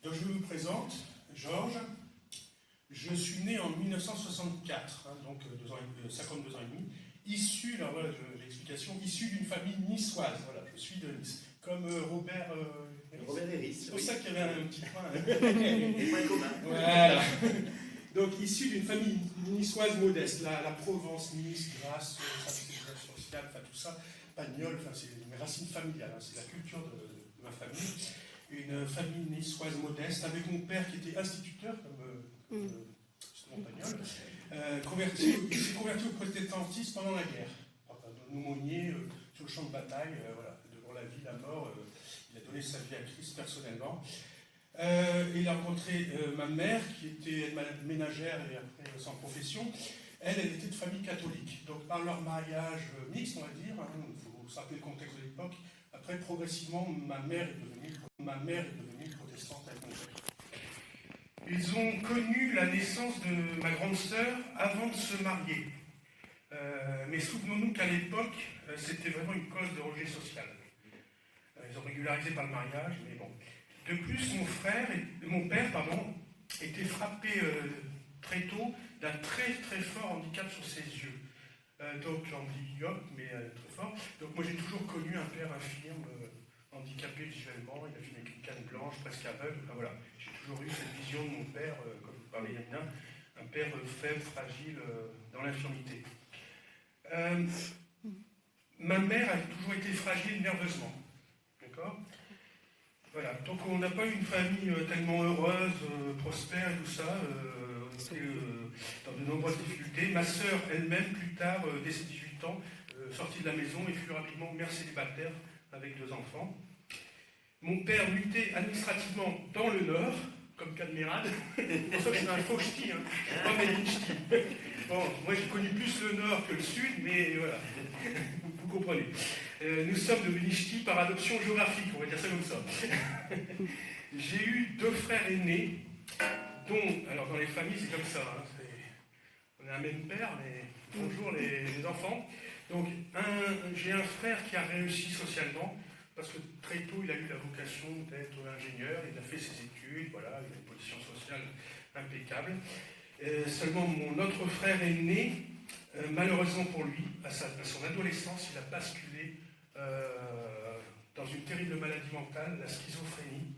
Donc je me présente, Georges. Je suis né en 1964, donc 52 ans et demi, issu, alors voilà, j'ai l'explication, issu d'une famille niçoise. Voilà, je suis de Nice, comme Robert Héris. C'est pour ça qu'il y avait un petit point. Des points communs. Voilà. Donc issu d'une famille niçoise modeste, la Provence, Nice, Grasse, sécurisation sociale, enfin tout ça, Pagnol, enfin c'est mes racines familiales, c'est la culture de ma famille. Une famille niçoise modeste, avec mon père qui était instituteur, comme justement Pagnol, il s'est converti au protestantisme pendant la guerre. Un aumônier sur le champ de bataille, voilà, devant la vie, la mort, il a donné sa vie à Christ personnellement. Il a rencontré ma mère, qui était ménagère et après sans profession. Elle était de famille catholique. Donc par leur mariage mixte, on va dire, il faut se rappeler le contexte de l'époque, après progressivement, ma mère est devenue protestante avec mon père. Ils ont connu la naissance de ma grande sœur avant de se marier. Mais souvenons-nous qu'à l'époque, c'était vraiment une cause de rejet social. Ils ont régularisé par le mariage, mais bon. De plus, mon père, était frappé très tôt d'un très très fort handicap sur ses yeux. Donc amblyopie, mais très fort. Donc moi j'ai toujours connu un père infirme, handicapé visuellement, il a fini avec une canne blanche, presque aveugle. Enfin, voilà. J'ai toujours eu cette vision de mon père, comme vous parlez Yanina, un père faible, fragile, dans l'infirmité. Ma mère a toujours été fragile nerveusement. D'accord ? Voilà, donc on n'a pas eu une famille tellement heureuse, prospère et tout ça, on était dans de nombreuses difficultés. Ma sœur elle-même, plus tard, dès ses 18 ans, sortie de la maison et fut rapidement mère célibataire avec 2 enfants. Mon père luttait administrativement dans le Nord, comme Cadmirade. C'est pour ça que je suis un faux ch'ti, pas mes ch'ti. Bon, moi j'ai connu plus le Nord que le Sud, mais voilà, vous comprenez. Nous sommes devenus ch'tis par adoption géographique, on va dire ça comme ça. J'ai eu 2 frères aînés, dont, alors dans les familles c'est comme ça, on a un même père, mais bonjour les enfants. Donc j'ai un frère qui a réussi socialement, parce que très tôt il a eu la vocation d'être ingénieur, il a fait ses études, voilà, il a une position sociale impeccable. Seulement mon autre frère aîné, malheureusement pour lui, à son adolescence, il a basculé dans une terrible maladie mentale, la schizophrénie.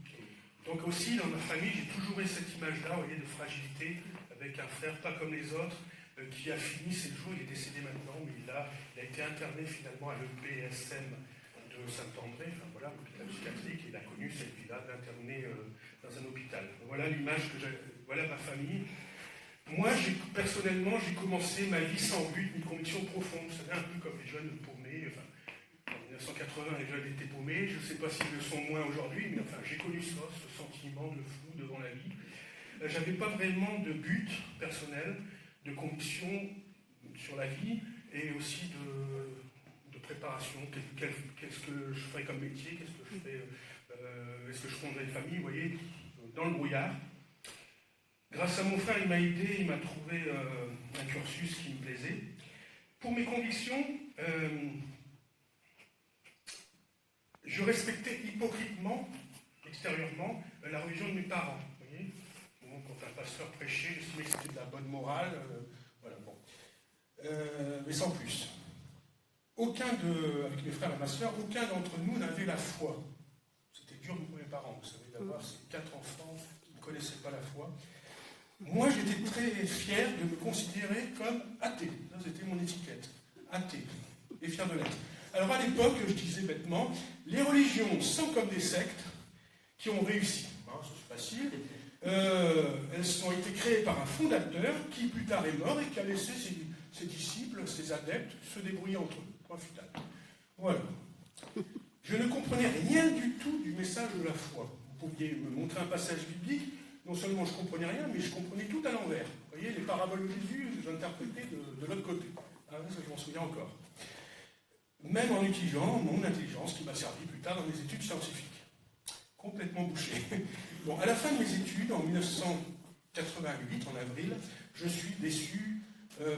Donc aussi, dans ma famille, j'ai toujours eu cette image-là, vous voyez, de fragilité, avec un frère pas comme les autres, qui a fini ses jours, il est décédé maintenant, mais il a été interné finalement à l'EPSM de Saint-André, enfin voilà, l'hôpital psychiatrique, il a connu cette vie-là d'interner dans un hôpital. Voilà l'image que j'ai, voilà ma famille. Moi, personnellement, j'ai commencé ma vie sans but, ni conviction profonde. Vous savez, un peu comme les jeunes paumés. Enfin, en 1980, les jeunes étaient paumés. Je ne sais pas s'ils le sont moins aujourd'hui, mais enfin, j'ai connu ça, ce sentiment de flou devant la vie. Je n'avais pas vraiment de but personnel, de conviction sur la vie, et aussi de préparation. Qu'est-ce que je ferais comme métier? Qu'est-ce que je fais? Est-ce que je fonderais une famille? Vous voyez, dans le brouillard. Grâce à mon frère, il m'a aidé, il m'a trouvé un cursus qui me plaisait. Pour mes convictions, je respectais hypocritement, extérieurement, la religion de mes parents. Vous voyez, quand un pasteur prêchait, j'estimais que c'était de la bonne morale. Voilà, bon. Mais sans plus. Avec mes frères et ma soeur, aucun d'entre nous n'avait la foi. C'était dur pour mes parents, vous savez, d'avoir ces 4 enfants qui ne connaissaient pas la foi. Moi, j'étais très fier de me considérer comme athée. Ça, c'était mon étiquette. Athée. Et fier de l'être. Alors, à l'époque, je disais bêtement, les religions sont comme des sectes qui ont réussi. Ça, c'est facile. Elles ont été créées par un fondateur qui, plus tard, est mort et qui a laissé ses disciples, ses adeptes, se débrouiller entre eux. Point final. Voilà. Je ne comprenais rien du tout du message de la foi. Vous pouviez me montrer un passage biblique. Non seulement je ne comprenais rien, mais je comprenais tout à l'envers. Vous voyez, les paraboles de Jésus, je les interprétais de l'autre côté. Ah, ça, je m'en souviens encore. Même en utilisant mon intelligence qui m'a servi plus tard dans mes études scientifiques. Complètement bouché. Bon, à la fin de mes études, en 1988, en avril, je suis déçu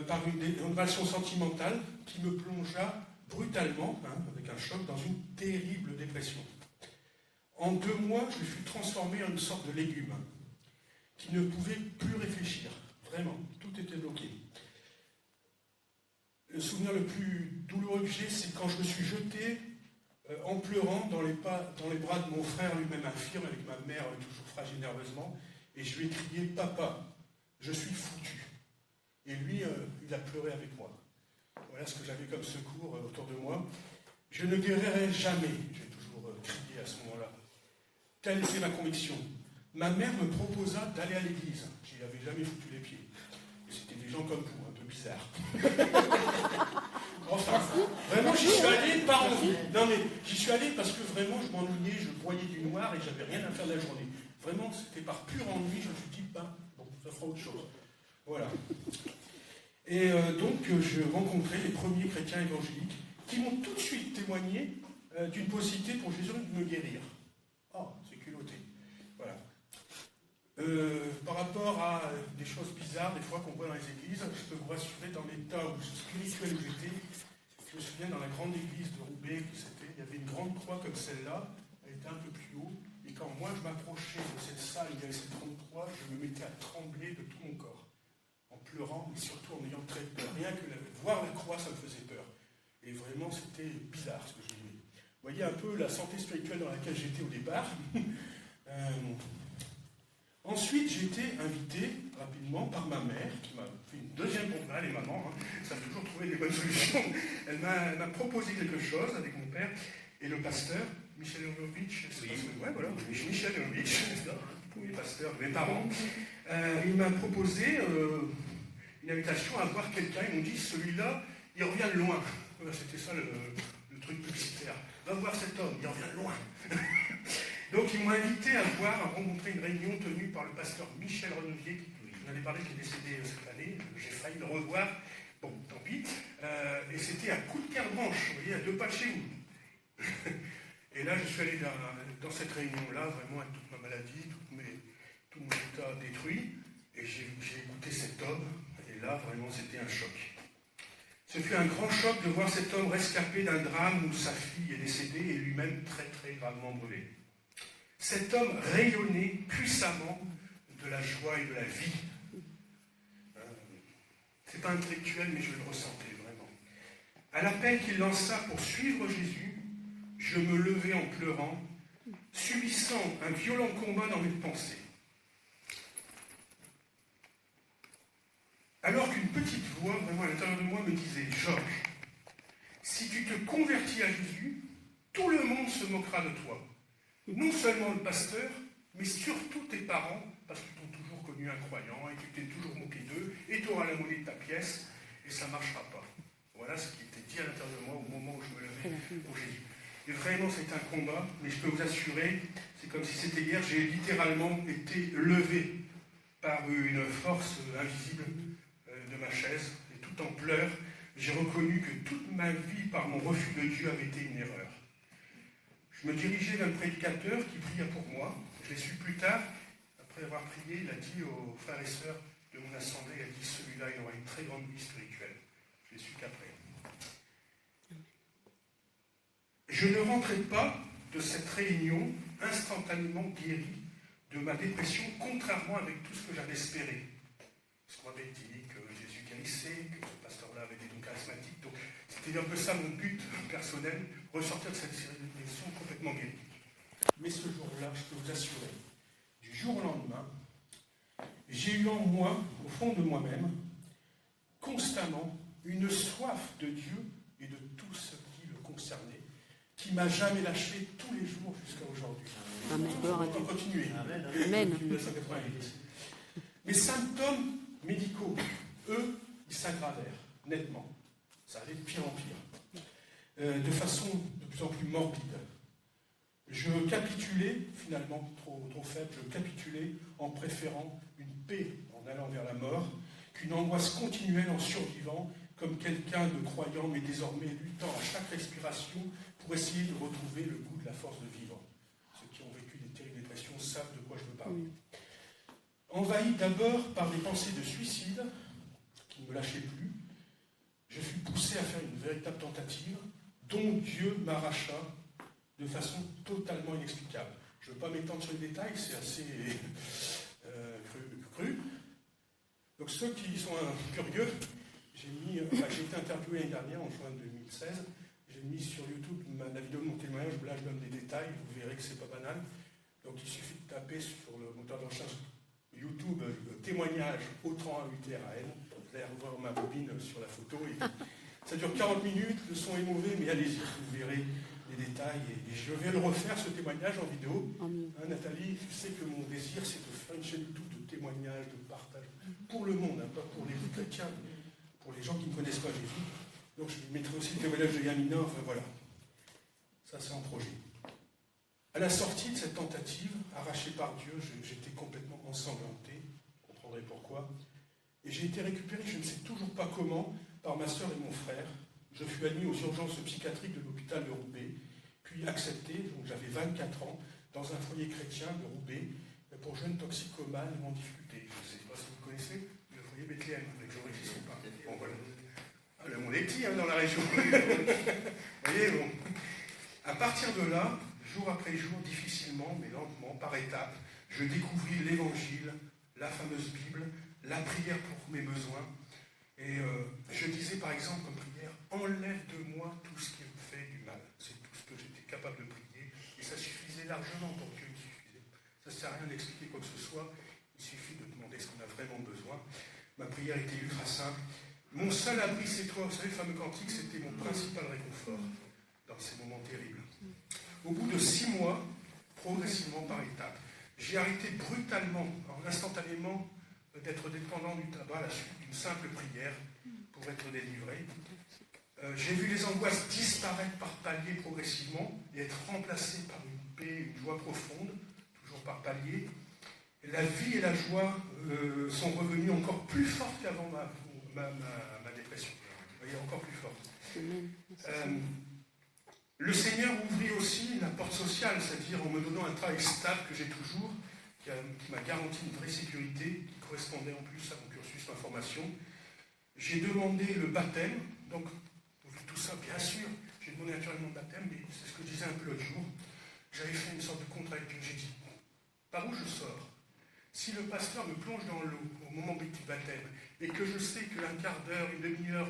par une relation sentimentale qui me plongea brutalement, avec un choc, dans une terrible dépression. En 2 mois, je fus transformé en une sorte de légume qui ne pouvait plus réfléchir. Vraiment, tout était bloqué. Le souvenir le plus douloureux que j'ai, c'est quand je me suis jeté en pleurant dans les bras de mon frère, lui-même infirme, avec ma mère toujours fragile nerveusement, et je lui ai crié « Papa, je suis foutu ». Et lui, il a pleuré avec moi. Voilà ce que j'avais comme secours autour de moi. Je ne guérirai jamais, j'ai toujours crié à ce moment-là. Telle était ma conviction. Ma mère me proposa d'aller à l'église. Je n'y avais jamais foutu les pieds. Et c'était des gens comme vous, un peu bizarres. Enfin, vraiment, j'y suis allé par envie. Non, mais j'y suis allé parce que vraiment, je m'ennuyais, je voyais du noir et j'avais rien à faire de la journée. Vraiment, c'était par pur ennui, je me suis dit, ben, bon, ça fera autre chose. Voilà. Et donc, je rencontrais les premiers chrétiens évangéliques qui m'ont tout de suite témoigné d'une possibilité pour Jésus de me guérir. Oh, c'est culotté. Voilà. Par rapport à des choses bizarres, des fois qu'on voit dans les églises, je peux vous rassurer, dans l'état spirituel où j'étais, je me souviens dans la grande église de Roubaix, il y avait une grande croix comme celle-là, elle était un peu plus haut, et quand moi je m'approchais de cette salle, il y avait cette grande croix, je me mettais à trembler de tout mon corps, en pleurant, mais surtout en ayant très peur. Rien que voir la croix, ça me faisait peur. Et vraiment, c'était bizarre ce que je voyais. Vous voyez un peu la santé spirituelle dans laquelle j'étais au départ. Ensuite, j'ai été invité rapidement par ma mère, qui m'a fait une deuxième promenade, les mamans, ça m'a toujours trouvé des bonnes solutions. Elle m'a proposé quelque chose avec mon père et le pasteur, Michel Jovic, Michel Jovic, le pasteur de mes parents. Il m'a proposé une invitation à voir quelqu'un. Ils m'ont dit, celui-là, il revient de loin. C'était ça le truc publicitaire. Va voir cet homme, il revient de loin. Donc ils m'ont invité à rencontrer une réunion tenue par le pasteur Michel Renouvier, qui je vous en ai parlé, qui est décédé cette année. J'ai failli le revoir, bon, tant pis. Et c'était à Coudekerre-Branche, vous voyez, à 2 pas de chez vous. Et là, je suis allé dans cette réunion-là, vraiment avec toute ma maladie, tout mon état détruit, et j'ai écouté cet homme, et là, vraiment, c'était un choc. Ce fut un grand choc de voir cet homme rescapé d'un drame où sa fille est décédée et lui-même très très gravement brûlé. Cet homme rayonnait puissamment de la joie et de la vie. C'est pas intellectuel, mais je le ressentais vraiment. À l'appel qu'il lança pour suivre Jésus, je me levai en pleurant, subissant un violent combat dans mes pensées. Alors qu'une petite voix, vraiment à l'intérieur de moi, me disait « Georges, si tu te convertis à Jésus, tout le monde se moquera de toi. Non seulement le pasteur, mais surtout tes parents, parce qu'ils t'ont toujours connu un croyant et tu t'es toujours moqué d'eux, et tu auras la monnaie de ta pièce, et ça ne marchera pas. » Voilà ce qui était dit à l'intérieur de moi au moment où je me levais pour Jésus. Et vraiment, c'est un combat, mais je peux vous assurer, c'est comme si c'était hier, j'ai littéralement été levé par une force invisible de ma chaise, et tout en pleurs, j'ai reconnu que toute ma vie, par mon refus de Dieu, avait été une erreur. Je me dirigeais vers le prédicateur qui pria pour moi. Je l'ai su plus tard, après avoir prié, il a dit aux frères et sœurs de mon assemblée, il a dit, celui-là, il aura une très grande vie spirituelle. Je l'ai su qu'après. Je ne rentrais pas de cette réunion instantanément guéri de ma dépression, contrairement avec tout ce que j'avais espéré. Parce qu'on m'avait dit que Jésus guérissait, que ce pasteur-là avait des dons charismatiques. Donc c'était un peu ça mon but personnel, ressortir de cette réunion complètement guéri. Mais ce jour-là, je peux vous assurer, du jour au lendemain, j'ai eu en moi, au fond de moi-même, constamment une soif de Dieu et de tout ce qui le concernait, qui ne m'a jamais lâché tous les jours jusqu'à aujourd'hui. Amen. On va continuer. Amen. Depuis 1988. Mes symptômes médicaux, eux, ils s'aggravèrent nettement. Ça allait de pire en pire. De façon de plus en plus morbide. Je capitulais, finalement, trop faible, je capitulais en préférant une paix en allant vers la mort, qu'une angoisse continuelle en survivant, comme quelqu'un de croyant, mais désormais luttant à chaque respiration pour essayer de retrouver le goût de la force de vivre. Ceux qui ont vécu des terribles dépressions savent de quoi je veux parler. Envahi d'abord par des pensées de suicide, qui ne me lâchaient plus, je fus poussé à faire une véritable tentative, dont Dieu m'arracha de façon totalement inexplicable. Je ne veux pas m'étendre sur les détails, c'est assez cru. Donc ceux qui sont curieux, j'ai été interviewé l'année dernière, en juin 2016, j'ai mis sur YouTube la vidéo de mon témoignage, où là je donne des détails, vous verrez que c'est pas banal. Donc il suffit de taper sur le moteur de recherche YouTube témoignage Autran UTRAN, vous allez revoir ma bobine sur la photo. Et ça dure 40 minutes, le son est mauvais, mais allez-y, vous verrez les détails. Et je vais le refaire, ce témoignage en vidéo. Nathalie, tu sais que mon désir, c'est de faire une chaîne YouTube de témoignage, de partage, pour le monde, pas pour les chrétiens, pour les gens qui ne connaissent pas Jésus. Donc je mettrai aussi le témoignage de Yamina, enfin voilà. Ça, c'est en projet. À la sortie de cette tentative, arrachée par Dieu, j'étais complètement ensanglanté, vous comprendrez pourquoi. Et j'ai été récupéré, je ne sais toujours pas comment, par ma sœur et mon frère. Je fus admis aux urgences psychiatriques de l'hôpital de Roubaix, puis accepté, donc j'avais 24 ans, dans un foyer chrétien de Roubaix, pour jeunes toxicomanes en difficulté. Je ne sais pas si vous connaissez le foyer Bethléem, avec Jean-Régis Soupin. Bon, voilà. Ah, le monde est petit dans la région. Vous voyez, bon. À partir de là, jour après jour, difficilement, mais lentement, par étapes, je découvris l'Évangile, la fameuse Bible, la prière pour mes besoins. Et je disais par exemple comme prière, enlève de moi tout ce qui me fait du mal. C'est tout ce que j'étais capable de prier. Et ça suffisait largement pour Dieu. Ça ne sert à rien d'expliquer quoi que ce soit. Il suffit de demander ce qu'on a vraiment besoin. Ma prière était ultra simple. Mon seul abri, c'est toi. Vous savez, le fameux cantique, c'était mon principal réconfort dans ces moments terribles. Au bout de 6 mois, progressivement par étapes, j'ai arrêté brutalement, instantanément, d'être dépendant du tabac à la suite d'une simple prière pour être délivré. J'ai vu les angoisses disparaître par paliers progressivement et être remplacées par une paix, une joie profonde, toujours par paliers. Et la vie et la joie sont revenues encore plus fortes qu'avant ma dépression. Vous voyez, encore plus forte. Le Seigneur ouvrit aussi la porte sociale, c'est-à-dire en me donnant un travail stable que j'ai toujours, qui m'a garanti une vraie sécurité, qui correspondait en plus à mon cursus d'information. J'ai demandé le baptême, donc tout ça, bien sûr, j'ai demandé naturellement le baptême, mais c'est ce que je disais un peu l'autre jour. J'avais fait une sorte de contrat avec Dieu, j'ai dit, par où je sors? Si le pasteur me plonge dans l'eau au moment du baptême, et que je sais qu'un quart d'heure, une demi-heure,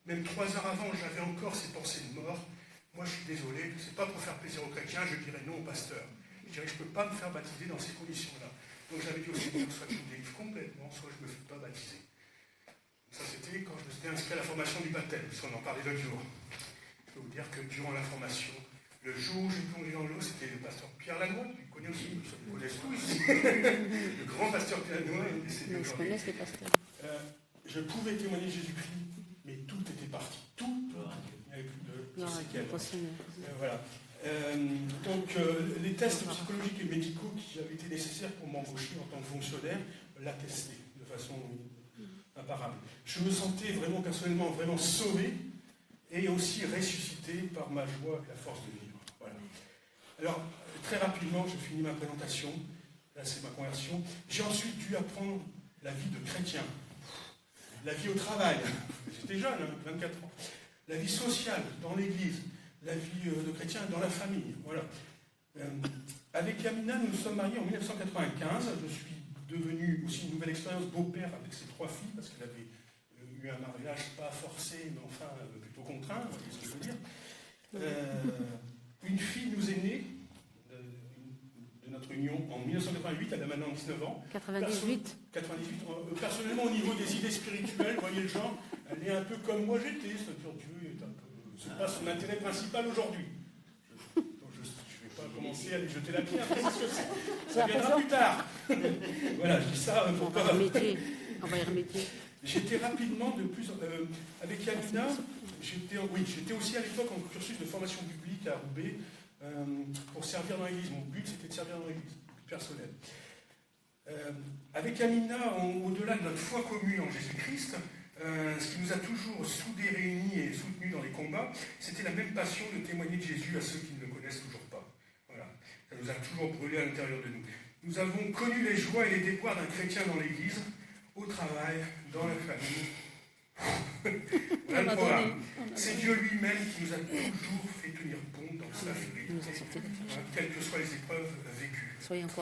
même 3 heures avant, j'avais encore ces pensées de mort, moi je suis désolé, c'est pas pour faire plaisir aux chrétiens, je dirais non au pasteur. Je dirais, je ne peux pas me faire baptiser dans ces conditions-là. Donc j'avais dit au Seigneur, soit je me délivre complètement, soit je ne me fais pas baptiser. Ça, c'était quand je m'étais inscrit à la formation du baptême, puisqu'on en parlait l'autre jour. Je peux vous dire que durant la formation, le jour où j'ai plongé dans l'eau, c'était le pasteur Pierre Lannoy, tu le connais aussi, vous connaissez tous ici. Le grand pasteur Pierre Lannoy est décédé aujourd'hui. Je connais ces pasteurs. Je pouvais témoigner Jésus-Christ, mais tout était parti. Tout. Il n'y avait plus de séquelles. Voilà. Donc, les tests psychologiques et médicaux qui avaient été nécessaires pour m'embaucher en tant que fonctionnaire l'attestaient de façon imparable. Je me sentais vraiment personnellement vraiment sauvé et aussi ressuscité par ma joie et la force de vivre. Voilà. Alors, très rapidement, je finis ma présentation. Là, c'est ma conversion. J'ai ensuite dû apprendre la vie de chrétien, la vie au travail. J'étais jeune, 24 ans. La vie sociale dans l'église. La vie de chrétien dans la famille. Voilà. Avec Yamina, nous nous sommes mariés en 1995. Je suis devenu aussi une nouvelle expérience beau-père avec ses 3 filles, parce qu'elle avait eu un mariage pas forcé, mais enfin plutôt contraint, vous voyez ce que je veux dire. Une fille nous est née de notre union en 1988, elle a maintenant 19 ans. 98. 98. Personnellement, au niveau des idées spirituelles, vous voyez le genre, elle est un peu comme moi j'étais, c'est-à-dire Dieu est un peu... Ce n'est pas son intérêt principal aujourd'hui. Je ne vais pas commencer à lui jeter la pierre, c'est ce que c'est. Ça viendra plus tard. Voilà, je dis ça pour pas... On va y remédier. J'étais rapidement de plus... avec Yamina, j'étais aussi à l'époque en cursus de formation biblique à Roubaix pour servir dans l'église. Mon but, c'était de servir dans l'église, personnel. Avec Yamina, au-delà de notre foi commune en Jésus-Christ, ce qui nous a toujours soudés, réunis et soutenus dans les combats, c'était la même passion de témoigner de Jésus à ceux qui ne le connaissent toujours pas. Voilà. Ça nous a toujours brûlé à l'intérieur de nous. Nous avons connu les joies et les déboires d'un chrétien dans l'église, au travail, dans la famille. Voilà le programme. C'est Dieu lui-même qui nous a toujours fait tenir bon dans sa fidélité, quelles que soient les épreuves vécues. soyez encore.